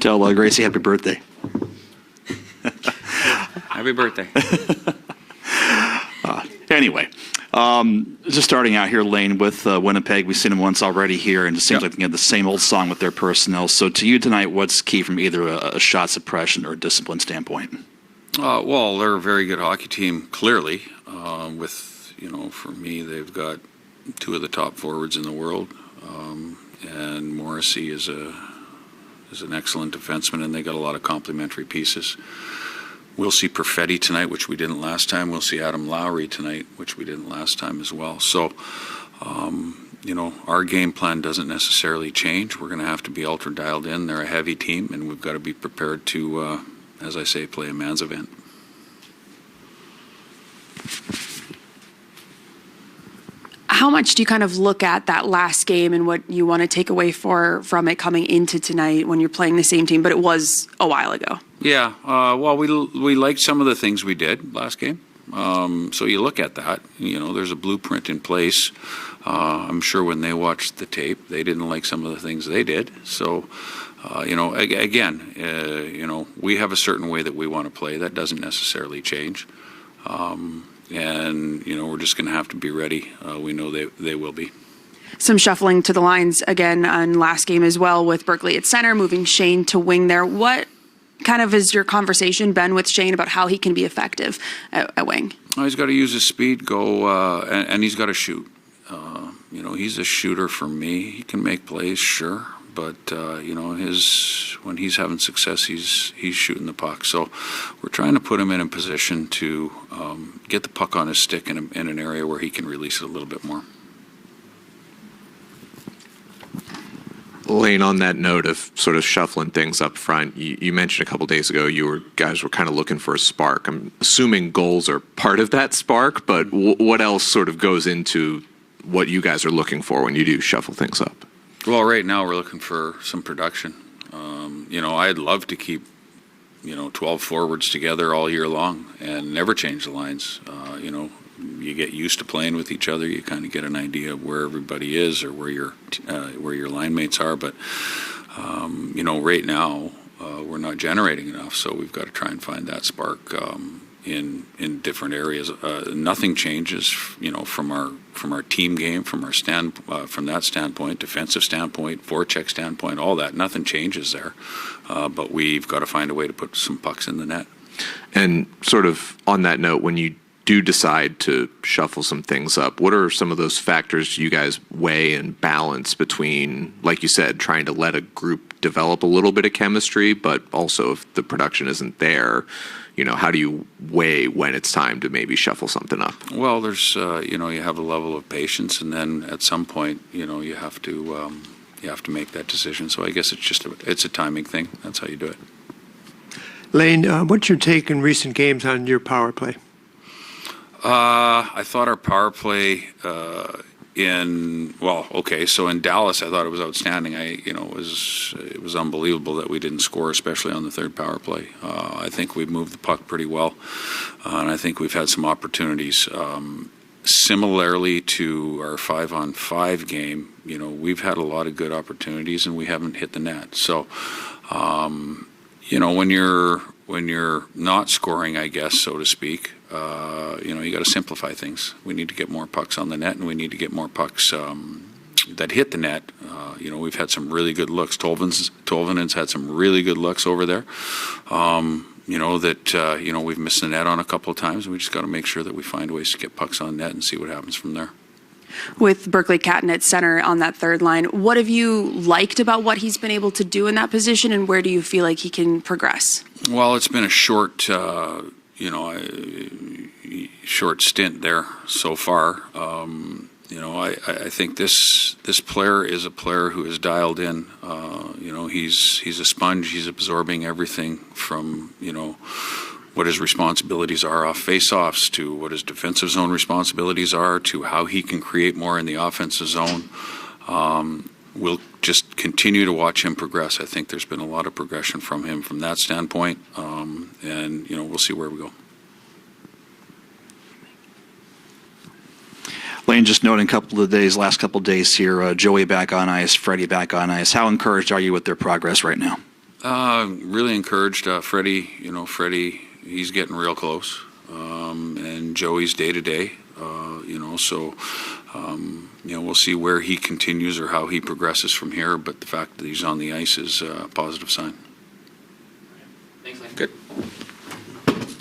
Tell Gracie happy birthday. Happy birthday. Anyway, just starting out here, Lane, with Winnipeg. We've seen them once already here, and it seems like they have the same old song with their personnel. So to you tonight, what's key from either a shot suppression or a discipline standpoint? Well, they're a very good hockey team, clearly. For me, they've got two of the top forwards in the world, and Morrissey is an excellent defenseman, and they got a lot of complementary pieces. We'll see Perfetti tonight, which we didn't last time. We'll see Adam Lowry tonight, which we didn't last time as well. So, our game plan doesn't necessarily change. We're going to have to be ultra dialed in. They're a heavy team, and we've got to be prepared to, as I say, play a man's event. How much do you kind of look at that last game and what you want to take away from it coming into tonight when you're playing the same team, but it was a while ago? Yeah, well, we liked some of the things we did last game. So you look at that, there's a blueprint in place. I'm sure when they watched the tape, they didn't like some of the things they did. So, we have a certain way that we want to play. That doesn't necessarily change. We're just going to have to be ready. We know they will be. Some shuffling to the lines again on last game as well with Berkeley at center, moving Shane to wing there. What kind of is your conversation, Ben, with Shane about how he can be effective at wing? He's got to use his speed, and he's got to shoot. He's a shooter for me. He can make plays, sure. But, when he's having success, he's shooting the puck. So we're trying to put him in a position to get the puck on his stick in an area where he can release it a little bit more. Lane, on that note of sort of shuffling things up front, you mentioned a couple days ago guys were kind of looking for a spark. I'm assuming goals are part of that spark, but what else sort of goes into what you guys are looking for when you do shuffle things up? Well, right now we're looking for some production. I'd love to keep, 12 forwards together all year long and never change the lines. You get used to playing with each other. You kind of get an idea of where everybody is or where your line mates are. But, right now we're not generating enough, so we've got to try and find that spark in different areas. Nothing changes, from our team game, from that standpoint, defensive standpoint, forecheck standpoint, all that. Nothing changes there, but we've got to find a way to put some pucks in the net. And sort of on that note, when you do decide to shuffle some things up, what are some of those factors you guys weigh and balance between, like you said, trying to let a group develop a little bit of chemistry, but also if the production isn't there, how do you weigh when it's time to maybe shuffle something up? Well, there's, you have a level of patience, and then at some point, you have to make that decision. So I guess it's a timing thing. That's how you do it. Lane, what's your take in recent games on your power play? I thought our power play so in Dallas, I thought it was outstanding. It was unbelievable that we didn't score, especially on the third power play. I think we've moved the puck pretty well, and I think we've had some opportunities. Similarly to our 5-on-5 game, we've had a lot of good opportunities, and we haven't hit the net. So, when you're not scoring, I guess, so to speak, you got to simplify things. We need to get more pucks on the net, and we need to get more pucks that hit the net. We've had some really good looks. Tolvanen's had some really good looks over there. We've missed the net on a couple of times, and we just got to make sure that we find ways to get pucks on net and see what happens from there. With Berkeley Catton at center on that third line, what have you liked about what he's been able to do in that position, and where do you feel like he can progress? Well, it's been a short stint there so far. I think this player is a player who is dialed in. He's a sponge. He's absorbing everything from what his responsibilities are off faceoffs to what his defensive zone responsibilities are to how he can create more in the offensive zone. We'll just continue to watch him progress. I think there's been a lot of progression from him from that standpoint, and we'll see where we go. Lane, just noting last couple of days here, Joey back on ice, Freddie back on ice. How encouraged are you with their progress right now? Really encouraged. Freddie, he's getting real close. And Joey's day to day, so, we'll see where he continues or how he progresses from here. But the fact that he's on the ice is a positive sign. Thanks, Lane. Good.